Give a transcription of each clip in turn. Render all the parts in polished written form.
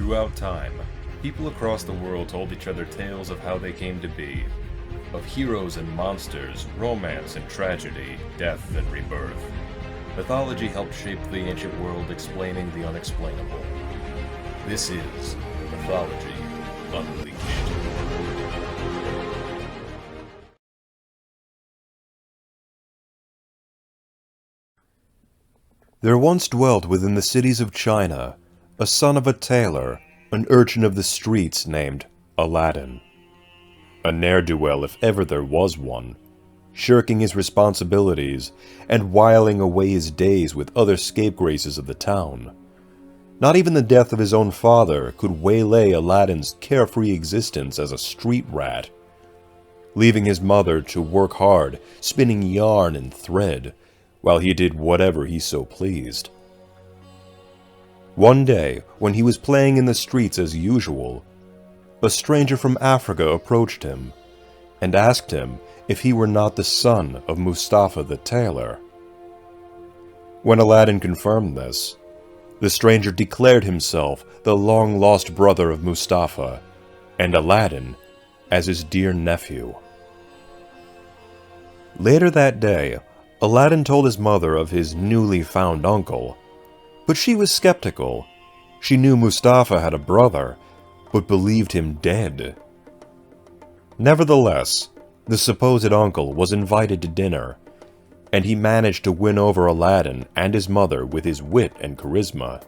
Throughout time, people across the world told each other tales of how they came to be, of heroes and monsters, romance and tragedy, death and rebirth. Mythology helped shape the ancient world, explaining the unexplainable. This is Mythology Unleashed. There once dwelt within the cities of China a son of a tailor, an urchin of the streets named Aladdin. A ne'er-do-well if ever there was one, shirking his responsibilities and whiling away his days with other scapegraces of the town. Not even the death of his own father could waylay Aladdin's carefree existence as a street rat, leaving his mother to work hard, spinning yarn and thread, while he did whatever he so pleased. One day, when he was playing in the streets as usual, a stranger from Africa approached him and asked him if he were not the son of Mustafa the tailor. When Aladdin confirmed this, the stranger declared himself the long-lost brother of Mustafa, and Aladdin as his dear nephew. Later that day, Aladdin told his mother of his newly found uncle, but she was skeptical. She knew Mustafa had a brother, but believed him dead. Nevertheless, the supposed uncle was invited to dinner, and he managed to win over Aladdin and his mother with his wit and charisma.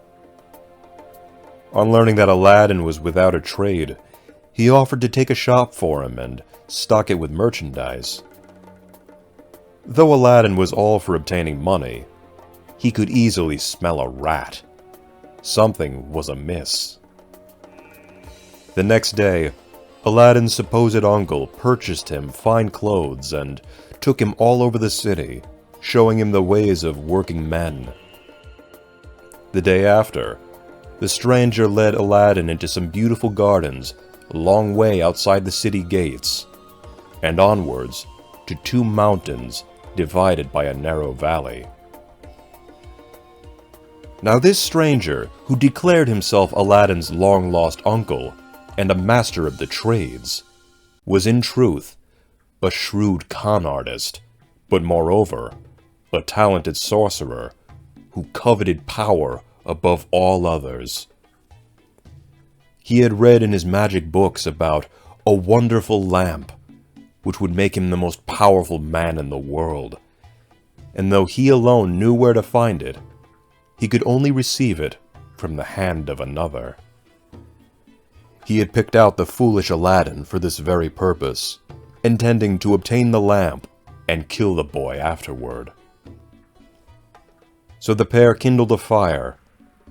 On learning that Aladdin was without a trade, he offered to take a shop for him and stock it with merchandise. Though Aladdin was all for obtaining money, he could easily smell a rat. Something was amiss. The next day, Aladdin's supposed uncle purchased him fine clothes and took him all over the city, showing him the ways of working men. The day after, the stranger led Aladdin into some beautiful gardens a long way outside the city gates, and onwards to two mountains divided by a narrow valley. Now this stranger, who declared himself Aladdin's long-lost uncle and a master of the trades, was in truth a shrewd con artist, but moreover, a talented sorcerer who coveted power above all others. He had read in his magic books about a wonderful lamp which would make him the most powerful man in the world, and though he alone knew where to find it, he could only receive it from the hand of another. He had picked out the foolish Aladdin for this very purpose, intending to obtain the lamp and kill the boy afterward. So the pair kindled a fire,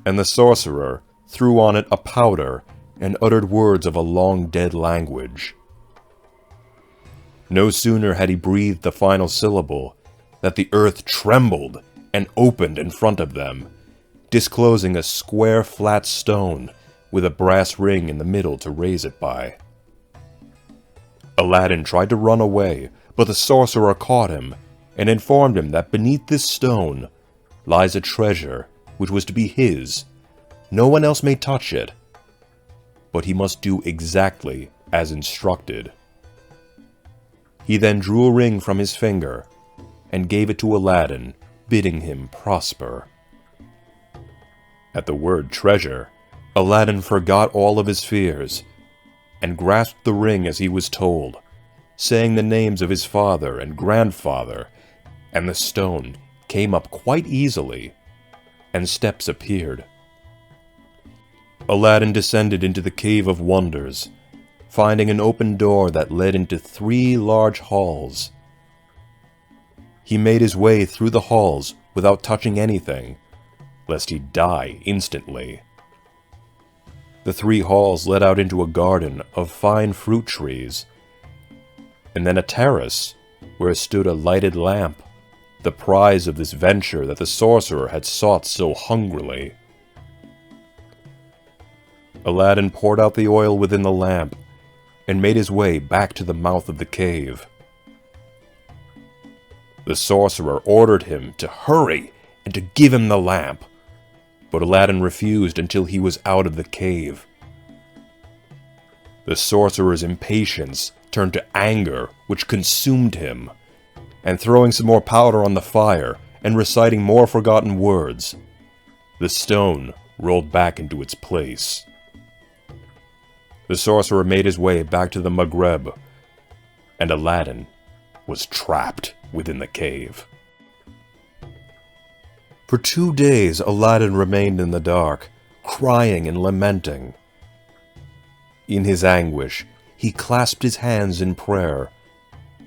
and the sorcerer threw on it a powder and uttered words of a long-dead language. No sooner had he breathed the final syllable that the earth trembled and opened in front of them, disclosing a square flat stone with a brass ring in the middle to raise it by. Aladdin tried to run away, but the sorcerer caught him and informed him that beneath this stone lies a treasure which was to be his. No one else may touch it, but he must do exactly as instructed. He then drew a ring from his finger and gave it to Aladdin, bidding him prosper. At the word treasure, Aladdin forgot all of his fears and grasped the ring as he was told, saying the names of his father and grandfather, and the stone came up quite easily, and steps appeared. Aladdin descended into the Cave of Wonders, finding an open door that led into 3 large halls. He made his way through the halls without touching anything, lest he die instantly. The 3 halls led out into a garden of fine fruit trees, and then a terrace where stood a lighted lamp, the prize of this venture that the sorcerer had sought so hungrily. Aladdin poured out the oil within the lamp and made his way back to the mouth of the cave. The sorcerer ordered him to hurry and to give him the lamp, but Aladdin refused until he was out of the cave, The sorcerer's impatience turned to anger, which consumed him, and throwing some more powder on the fire and reciting more forgotten words, the stone rolled back into its place. The sorcerer made his way back to the Maghreb, and Aladdin was trapped within the cave. For 2 days, Aladdin remained in the dark, crying and lamenting. In his anguish, he clasped his hands in prayer,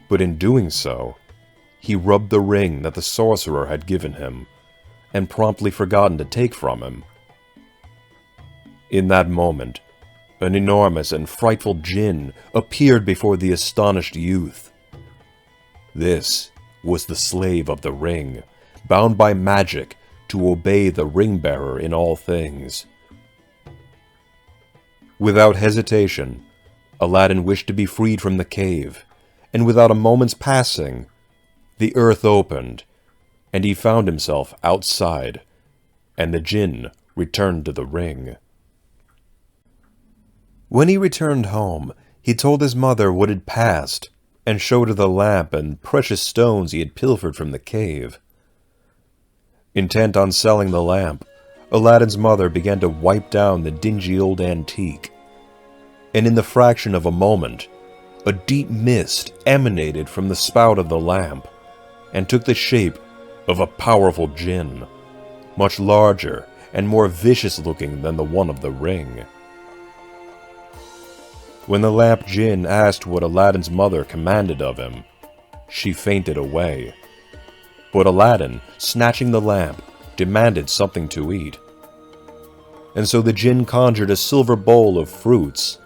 but in doing so, he rubbed the ring that the sorcerer had given him, and promptly forgotten to take from him. In that moment, an enormous and frightful jinn appeared before the astonished youth. This was the slave of the ring, bound by magic to obey the ring-bearer in all things. Without hesitation, Aladdin wished to be freed from the cave, and without a moment's passing, the earth opened, and he found himself outside, and the jinn returned to the ring. When he returned home, he told his mother what had passed, and showed her the lamp and precious stones he had pilfered from the cave. Intent on selling the lamp, Aladdin's mother began to wipe down the dingy old antique, and in the fraction of a moment, a deep mist emanated from the spout of the lamp, and took the shape of a powerful jinn, much larger and more vicious-looking than the one of the ring. When the lamp jinn asked what Aladdin's mother commanded of him, she fainted away. But Aladdin, snatching the lamp, demanded something to eat. And so the jinn conjured a silver bowl of fruits,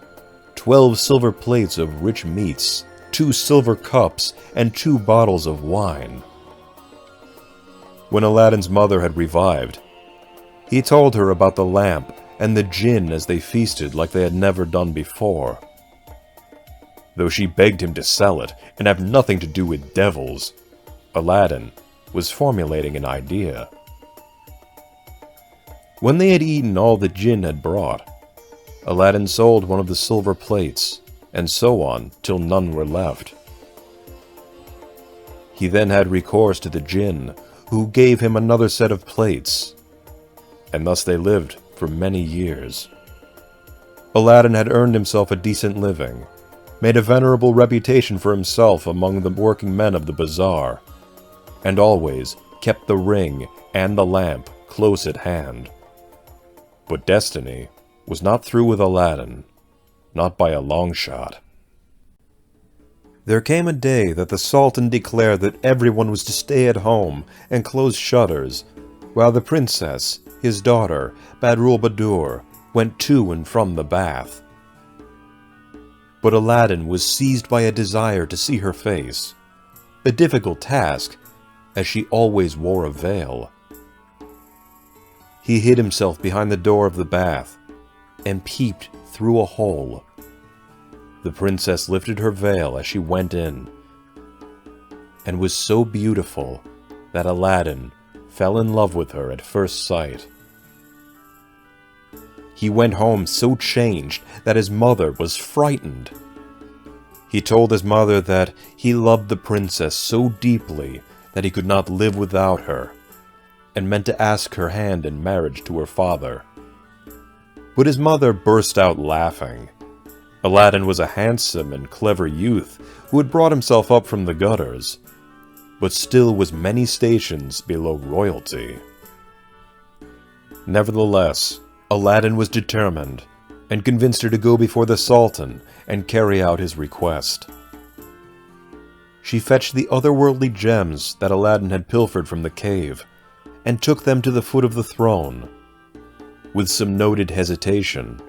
12 silver plates of rich meats, 2 silver cups, and 2 bottles of wine. When Aladdin's mother had revived, he told her about the lamp and the jinn as they feasted like they had never done before. Though she begged him to sell it and have nothing to do with devils, Aladdin was formulating an idea. When they had eaten all the jinn had brought, Aladdin sold one of the silver plates, and so on till none were left. He then had recourse to the jinn, who gave him another set of plates, and thus they lived for many years. Aladdin had earned himself a decent living, made a venerable reputation for himself among the working men of the bazaar, and always kept the ring and the lamp close at hand. But destiny was not through with Aladdin, not by a long shot. There came a day that the Sultan declared that everyone was to stay at home and close shutters, while the princess, his daughter, Badrul Badur, went to and from the bath. But Aladdin was seized by a desire to see her face, a difficult task, as she always wore a veil. He hid himself behind the door of the bath, and peeped through a hole. The princess lifted her veil as she went in, and was so beautiful that Aladdin fell in love with her at first sight. He went home so changed that his mother was frightened. He told his mother that he loved the princess so deeply that he could not live without her, and meant to ask her hand in marriage to her father. But his mother burst out laughing. Aladdin was a handsome and clever youth who had brought himself up from the gutters, but still was many stations below royalty. Nevertheless, Aladdin was determined, and convinced her to go before the Sultan and carry out his request. She fetched the otherworldly gems that Aladdin had pilfered from the cave, and took them to the foot of the throne. With some noted hesitation,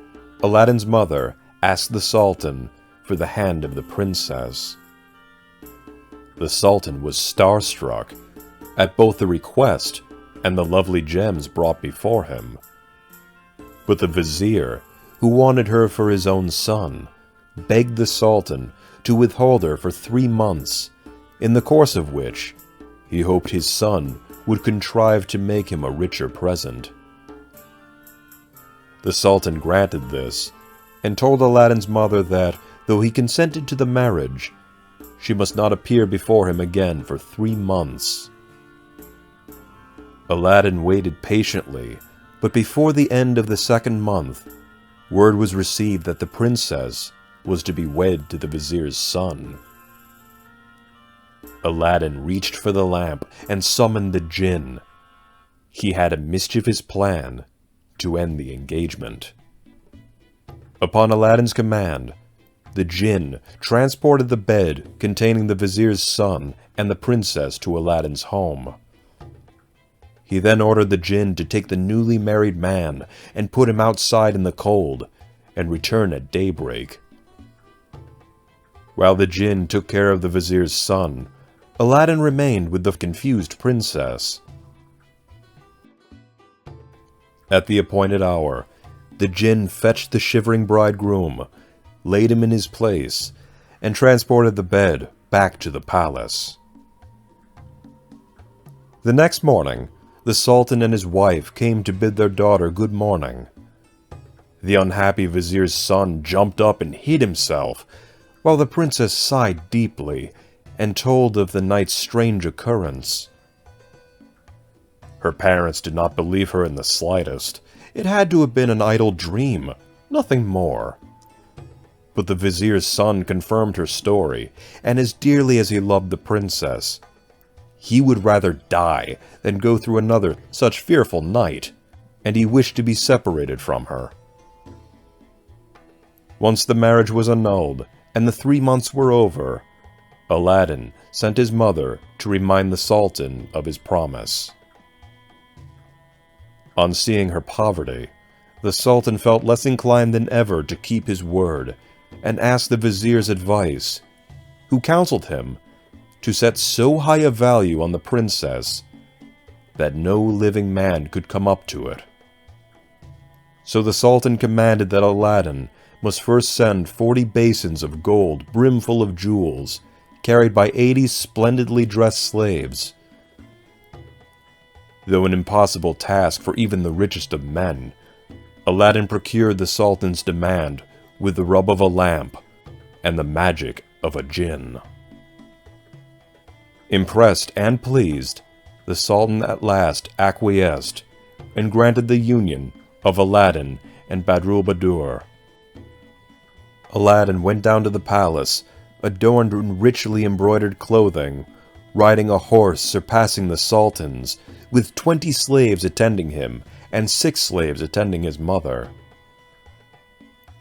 Aladdin's mother asked the Sultan for the hand of the princess. The Sultan was starstruck at both the request and the lovely gems brought before him. But the vizier, who wanted her for his own son, begged the Sultan to withhold her for 3 months, in the course of which he hoped his son would contrive to make him a richer present. The Sultan granted this, and told Aladdin's mother that, though he consented to the marriage, she must not appear before him again for 3 months. Aladdin waited patiently, but before the end of the 2nd month, word was received that the princess was to be wed to the vizier's son. Aladdin reached for the lamp and summoned the jinn. He had a mischievous plan to end the engagement. Upon Aladdin's command, the jinn transported the bed containing the vizier's son and the princess to Aladdin's home. He then ordered the jinn to take the newly married man and put him outside in the cold and return at daybreak. While the jinn took care of the vizier's son, Aladdin remained with the confused princess. At the appointed hour, the jinn fetched the shivering bridegroom, laid him in his place, and transported the bed back to the palace. The next morning, the sultan and his wife came to bid their daughter good morning. The unhappy vizier's son jumped up and hid himself, while the princess sighed deeply and told of the night's strange occurrence. Her parents did not believe her in the slightest. It had to have been an idle dream, nothing more. But the vizier's son confirmed her story, and as dearly as he loved the princess, he would rather die than go through another such fearful night, and he wished to be separated from her. Once the marriage was annulled, and the 3 months were over, Aladdin sent his mother to remind the Sultan of his promise. On seeing her poverty, the Sultan felt less inclined than ever to keep his word, and asked the vizier's advice, who counseled him to set so high a value on the princess that no living man could come up to it. So the Sultan commanded that Aladdin must first send 40 basins of gold brimful of jewels, carried by 80 splendidly dressed slaves. Though an impossible task for even the richest of men, Aladdin procured the Sultan's demand with the rub of a lamp and the magic of a jinn. Impressed and pleased, the Sultan at last acquiesced and granted the union of Aladdin and Badroulbadour. Aladdin went down to the palace, adorned in richly embroidered clothing, riding a horse surpassing the Sultan's, with 20 slaves attending him and 6 slaves attending his mother.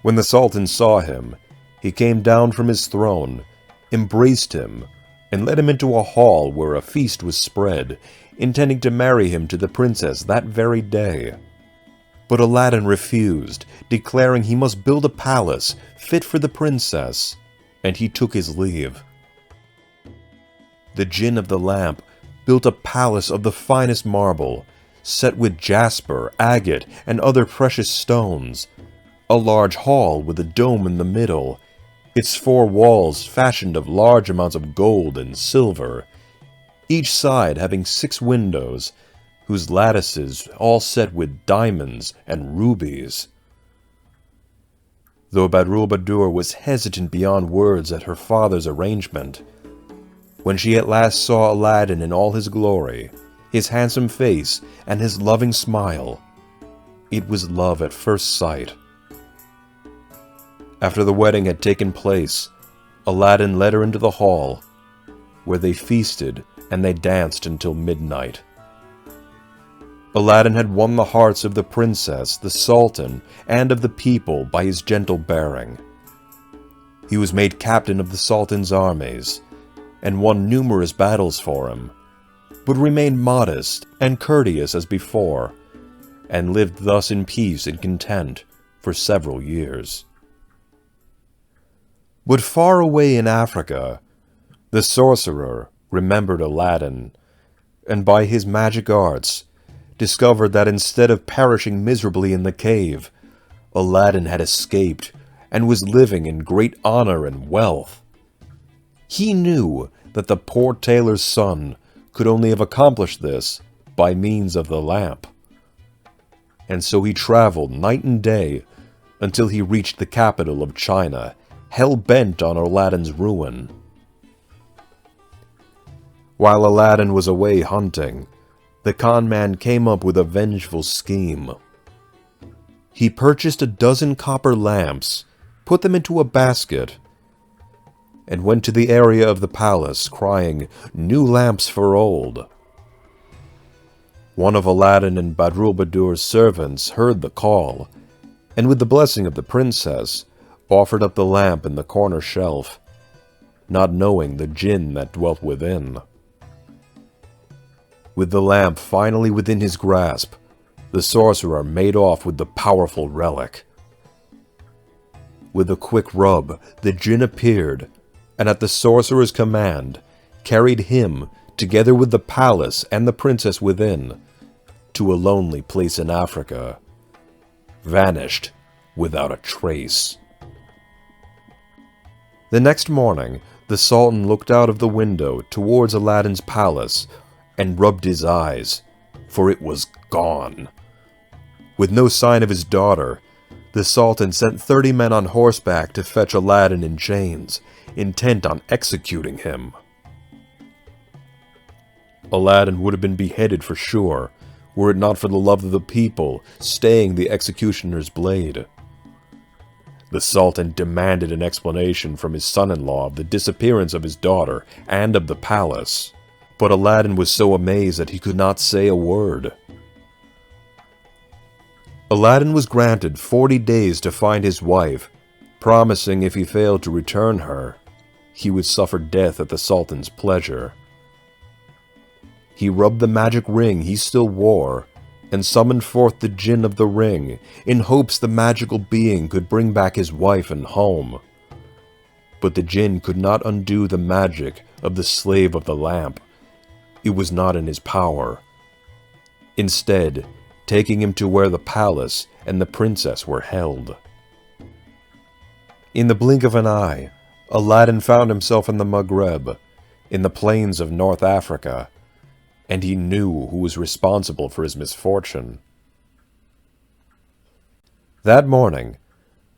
When the Sultan saw him, he came down from his throne, embraced him, and led him into a hall where a feast was spread, intending to marry him to the princess that very day. But Aladdin refused, declaring he must build a palace fit for the princess, and he took his leave. The jinn of the lamp built a palace of the finest marble, set with jasper, agate, and other precious stones, a large hall with a dome in the middle, its 4 walls fashioned of large amounts of gold and silver, each side having 6 windows, whose lattices all set with diamonds and rubies. Though Badroulbadour was hesitant beyond words at her father's arrangement, when she at last saw Aladdin in all his glory, his handsome face and his loving smile, it was love at first sight. After the wedding had taken place, Aladdin led her into the hall, where they feasted and they danced until midnight. Aladdin had won the hearts of the princess, the Sultan, and of the people by his gentle bearing. He was made captain of the Sultan's armies, and won numerous battles for him, but remained modest and courteous as before, and lived thus in peace and content for several years. But far away in Africa, the sorcerer remembered Aladdin, and by his magic arts discovered that instead of perishing miserably in the cave, Aladdin had escaped and was living in great honor and wealth. He knew that the poor tailor's son could only have accomplished this by means of the lamp. And so he traveled night and day, until he reached the capital of China, hell-bent on Aladdin's ruin. While Aladdin was away hunting, the con man came up with a vengeful scheme. He purchased 12 copper lamps, put them into a basket, and went to the area of the palace, crying, "New lamps for old." One of Aladdin and Badroulbadur's servants heard the call, and with the blessing of the princess, offered up the lamp in the corner shelf, not knowing the jinn that dwelt within. With the lamp finally within his grasp, the sorcerer made off with the powerful relic. With a quick rub, the jinn appeared, and at the sorcerer's command, carried him, together with the palace and the princess within, to a lonely place in Africa, vanished without a trace. The next morning, the Sultan looked out of the window towards Aladdin's palace and rubbed his eyes, for it was gone. With no sign of his daughter, the Sultan sent 30 men on horseback to fetch Aladdin in chains, intent on executing him. Aladdin would have been beheaded for sure, were it not for the love of the people staying the executioner's blade. The Sultan demanded an explanation from his son-in-law of the disappearance of his daughter and of the palace, but Aladdin was so amazed that he could not say a word. Aladdin was granted 40 days to find his wife, promising if he failed to return her, he would suffer death at the Sultan's pleasure. He rubbed the magic ring he still wore, and summoned forth the jinn of the ring, in hopes the magical being could bring back his wife and home. But the jinn could not undo the magic of the slave of the lamp. It was not in his power. Instead, taking him to where the palace and the princess were held. In the blink of an eye, Aladdin found himself in the Maghreb, in the plains of North Africa, and he knew who was responsible for his misfortune. That morning,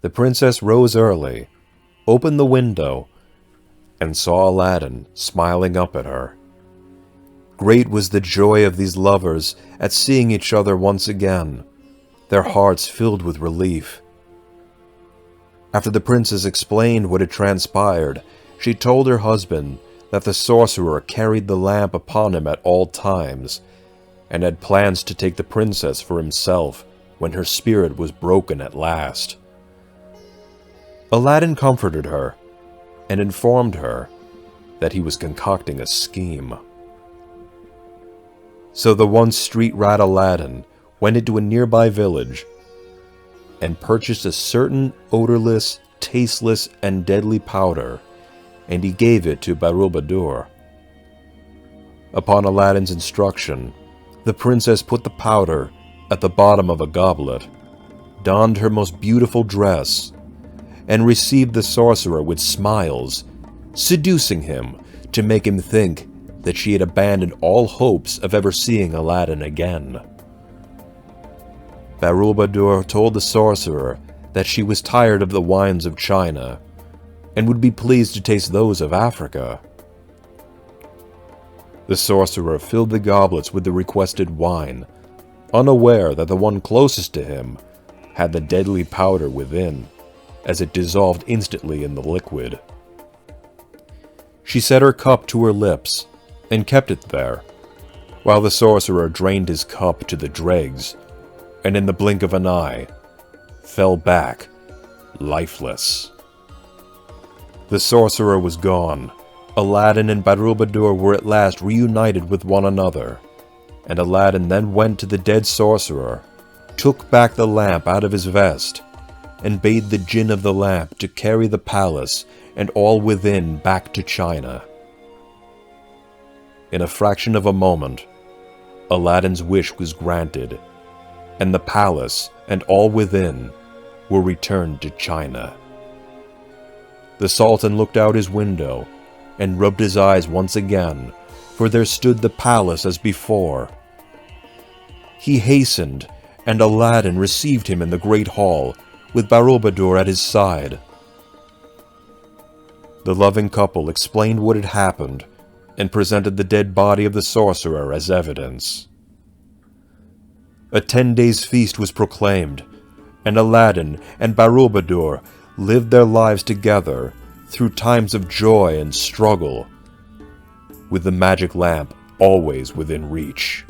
the princess rose early, opened the window, and saw Aladdin smiling up at her. Great was the joy of these lovers at seeing each other once again, their hearts filled with relief. After the princess explained what had transpired, she told her husband that the sorcerer carried the lamp upon him at all times, and had plans to take the princess for himself when her spirit was broken at last. Aladdin comforted her, and informed her that he was concocting a scheme. So the once street rat Aladdin went into a nearby village and purchased a certain odorless, tasteless, and deadly powder, and he gave it to Badroulbadur. Upon Aladdin's instruction, the princess put the powder at the bottom of a goblet, donned her most beautiful dress, and received the sorcerer with smiles, seducing him to make him think that she had abandoned all hopes of ever seeing Aladdin again. Badroulbadur told the sorcerer that she was tired of the wines of China, and would be pleased to taste those of Africa. The sorcerer filled the goblets with the requested wine, unaware that the one closest to him had the deadly powder within, as it dissolved instantly in the liquid. She set her cup to her lips, and kept it there, while the sorcerer drained his cup to the dregs, and in the blink of an eye, fell back, lifeless. The sorcerer was gone. Aladdin and Badroulbadur were at last reunited with one another, and Aladdin then went to the dead sorcerer, took back the lamp out of his vest, and bade the jinn of the lamp to carry the palace and all within back to China. In a fraction of a moment, Aladdin's wish was granted, and the palace and all within were returned to China. The Sultan looked out his window and rubbed his eyes once again, for there stood the palace as before. He hastened, and Aladdin received him in the great hall, with Barulbadur at his side. The loving couple explained what had happened and presented the dead body of the sorcerer as evidence. A 10-day feast was proclaimed, and Aladdin and Barulbadur lived their lives together through times of joy and struggle, with the magic lamp always within reach.